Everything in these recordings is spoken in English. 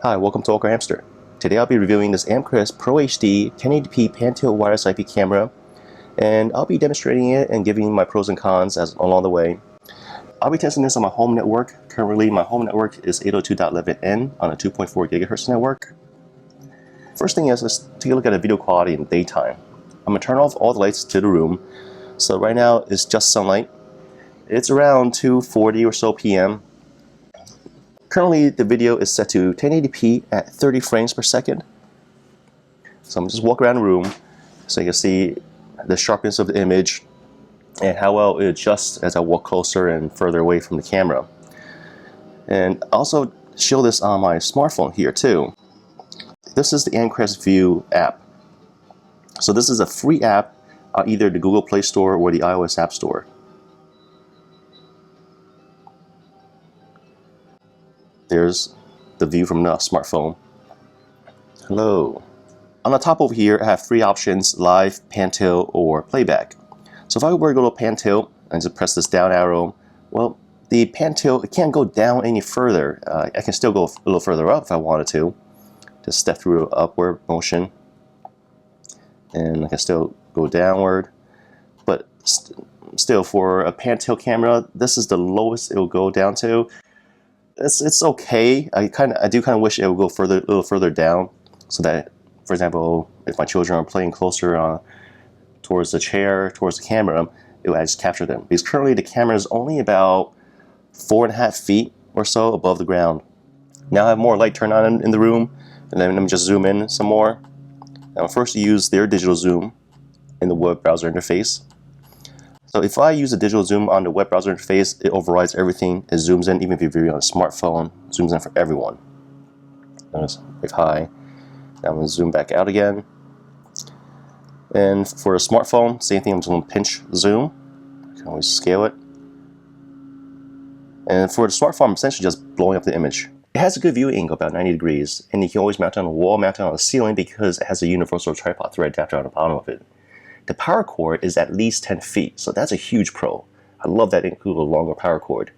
Hi, welcome to AwkwardHamster. Today I'll be reviewing this Amcrest ProHD 1080p pan-tilt wireless IP camera, and I'll be demonstrating it and giving you my pros and cons along the way. I'll be testing this on my home network. Currently, my home network is 802.11n on a 2.4 GHz network. First thing is, let's take a look at the video quality in daytime. I'm going to turn off all the lights to the room. So right now it's just sunlight. It's around 2:40 or so p.m. Currently, the video is set to 1080p at 30 frames per second. So I'm just walk around the room so you can see the sharpness of the image and how well it adjusts as I walk closer and further away from the camera. And also show this on my smartphone here too. This is the Amcrest View app. So this is a free app on either the Google Play Store or the iOS App Store. There's the view from the smartphone. Hello. On the top over here, I have three options: live, pan tilt, or playback. So if I were to go to pan tilt and just press this down arrow, well, the pan tilt, it can't go down any further. I can still go a little further up if I wanted to. Just step through upward motion. And I can still go downward. But still, for a pan tilt camera, this is the lowest it will go down to. It's okay. I do kind of wish it would go a little further down, so that, for example, if my children are playing closer towards the chair, towards the camera, it will just capture them. Because currently the camera is only about 4.5 feet or so above the ground. Now I have more light turned on in the room, and then let me just zoom in some more. Now first use their digital zoom in the web browser interface. So if I use a digital zoom on the web browser interface, it overrides everything. It zooms in, even if you're on a smartphone, it zooms in for everyone. If high. Now I'm going to zoom back out again. And for a smartphone, same thing, I'm just going to pinch zoom. I can always scale it. And for the smartphone, I'm essentially just blowing up the image. It has a good viewing angle, about 90 degrees, and you can always mount it on the wall, mount it on the ceiling, because it has a universal tripod thread adapter on the bottom of it. The power cord is at least 10 feet, so that's a huge pro. I love that it includes a longer power cord.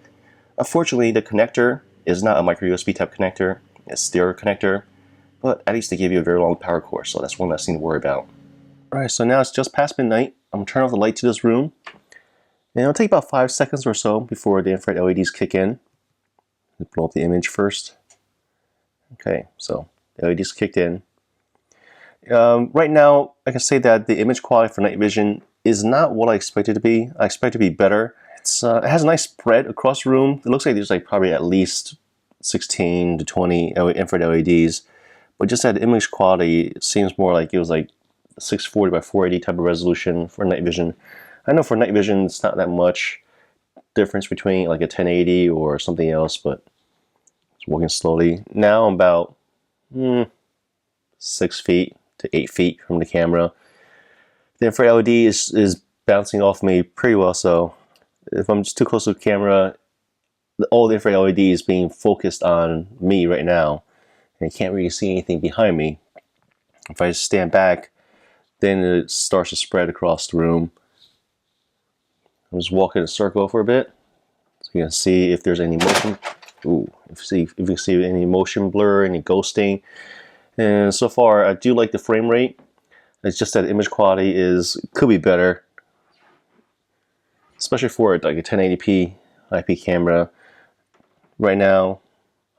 Unfortunately, the connector is not a microUSB type connector, it's a stereo connector, but at least they give you a very long power cord, so that's one less thing to worry about. Alright, so now it's just past midnight. I'm going to turn off the light to this room, and it'll take about 5 seconds or so before the infrared LEDs kick in. Let's blow up the image first. Okay, so the LEDs kicked in. Right now, I can say that the image quality for night vision is not what I expect it to be. I expect it to be better. It has a nice spread across the room. It looks like there's probably at least 16 to 20 infrared LEDs, but just that image quality seems more like it was 640 by 480 type of resolution for night vision. I know for night vision it's not that much difference between like a 1080 or something else, but it's walking slowly. Now I'm about 6 feet to 8 feet from the camera. The infrared LED is bouncing off me pretty well, so if I'm just too close to the camera, all the infrared LED is being focused on me right now, and I can't really see anything behind me. If I just stand back, then it starts to spread across the room. I'm just walking in a circle for a bit, so you can see if there's any motion. If you can see any motion blur, any ghosting. And so far, I do like the frame rate. It's just that image quality could be better, especially for like a 1080p IP camera. Right now,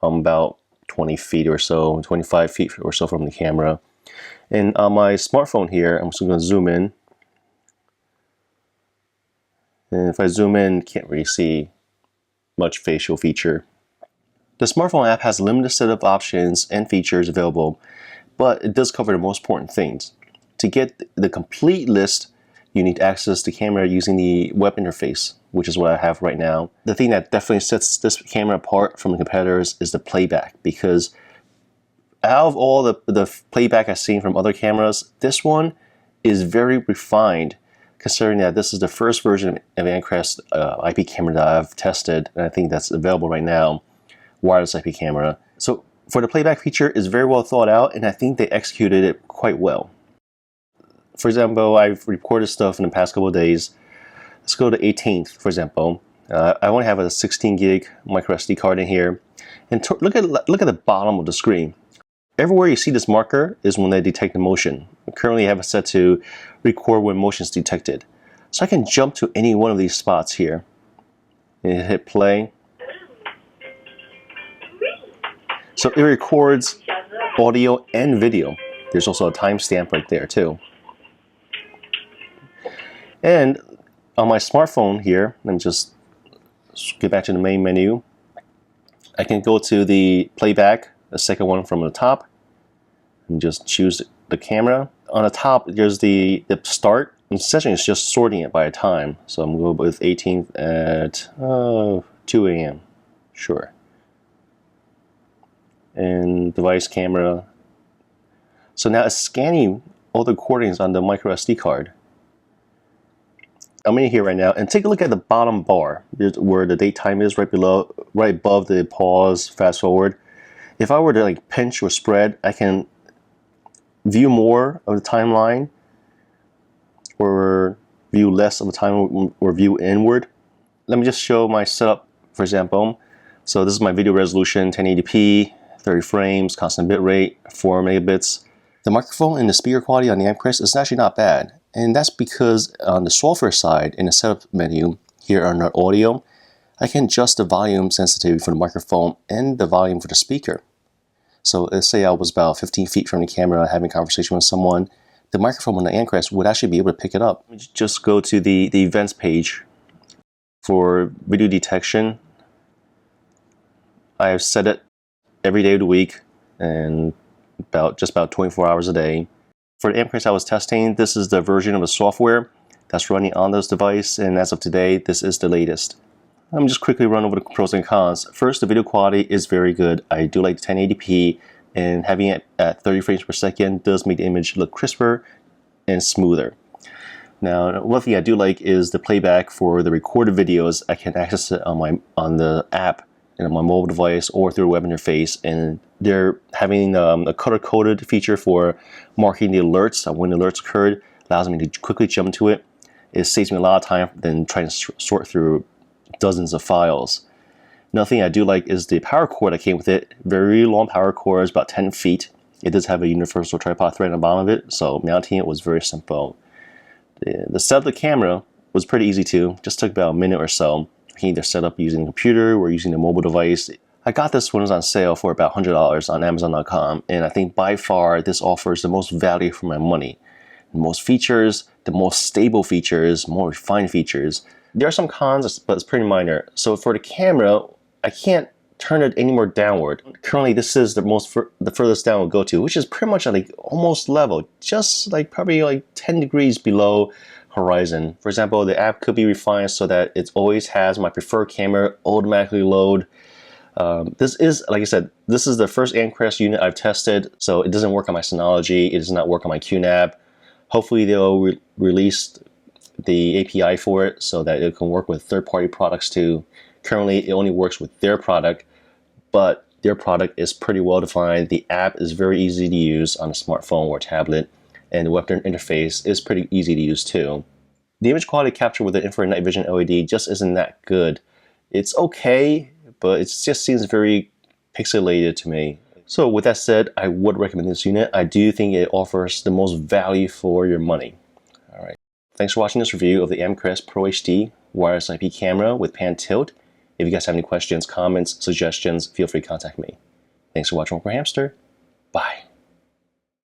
I'm about 20 feet or so, 25 feet or so from the camera. And on my smartphone here, I'm just going to zoom in. And if I zoom in, can't really see much facial feature. The smartphone app has a limited set of options and features available, but it does cover the most important things. To get the complete list, you need to access the camera using the web interface, which is what I have right now. The thing that definitely sets this camera apart from the competitors is the playback, because out of all the playback I've seen from other cameras, this one is very refined, considering that this is the first version of Amcrest IP camera that I've tested, and I think that's available right now, wireless IP camera. So for the playback feature, is very well thought out, and I think they executed it quite well. For example, I've recorded stuff in the past couple of days. Let's go to 18th, for example. I only have a 16 gig microSD card in here. And look at the bottom of the screen. Everywhere you see this marker is when they detect the motion. Currently I have it set to record when motion is detected. So I can jump to any one of these spots here and hit play. So it records audio and video. There's also a timestamp right there too. And on my smartphone here, let me just get back to the main menu. I can go to the playback, the second one from the top, and just choose the camera. On the top, there's the start. And session is just sorting it by a time. So I'm going to go with 18th at 2 a.m. Sure. And device camera. So now it's scanning all the recordings on the microUSD card. I'm in here right now, and take a look at the bottom bar where the date time is, right above the pause, fast forward. If I were to like pinch or spread, I can view more of the timeline, or view less of the time, or view inward. Let me just show my setup, for example. So this is my video resolution, 1080p, 30 frames, constant bitrate, 4 megabits. The microphone and the speaker quality on the Amcrest is actually not bad. And that's because on the software side, in the setup menu, here under audio, I can adjust the volume sensitivity for the microphone and the volume for the speaker. So let's say I was about 15 feet from the camera having a conversation with someone, the microphone on the Amcrest would actually be able to pick it up. Just go to the events page for video detection. I have set it every day of the week and just about 24 hours a day. For the Amcrest I was testing, this is the version of the software that's running on this device, and as of today, this is the latest. I'm just quickly run over the pros and cons. First, the video quality is very good. I do like 1080p, and having it at 30 frames per second does make the image look crisper and smoother. Now, one thing I do like is the playback for the recorded videos. I can access it on the app and on my mobile device or through a web interface, and they're having a color-coded feature for marking the alerts. When the alerts occurred, allows me to quickly jump to it. It saves me a lot of time than trying to sort through dozens of files. Another thing I do like is the power cord that came with it. Very long power cord, is about 10 feet. It does have a universal tripod thread on the bottom of it, so mounting it was very simple. The setup of the camera was pretty easy too. Just took about a minute or so. You can either set up using a computer or using a mobile device. I got this when it was on sale for about $100 on Amazon.com, and I think by far this offers the most value for my money. The most features, the most stable features, more refined features. There are some cons, but it's pretty minor. So for the camera, I can't turn it any more downward. Currently, this is the furthest down we'll go to, which is pretty much like almost level, just like probably like 10 degrees below horizon. For example, the app could be refined so that it always has my preferred camera automatically load. This is, like I said, this is the first Amcrest unit I've tested, so it doesn't work on my Synology, it does not work on my QNAP. Hopefully they'll release the API for it so that it can work with third-party products too. Currently, it only works with their product, but their product is pretty well defined. The app is very easy to use on a smartphone or tablet, and the web interface is pretty easy to use too. The image quality capture with the infrared night vision LED just isn't that good. It's okay, but it just seems very pixelated to me. So with that said, I would recommend this unit. I do think it offers the most value for your money. All right. Thanks for watching this review of the Amcrest ProHD wireless IP camera with pan tilt. If you guys have any questions, comments, suggestions, feel free to contact me. Thanks for watching AwkwardHamster. Bye.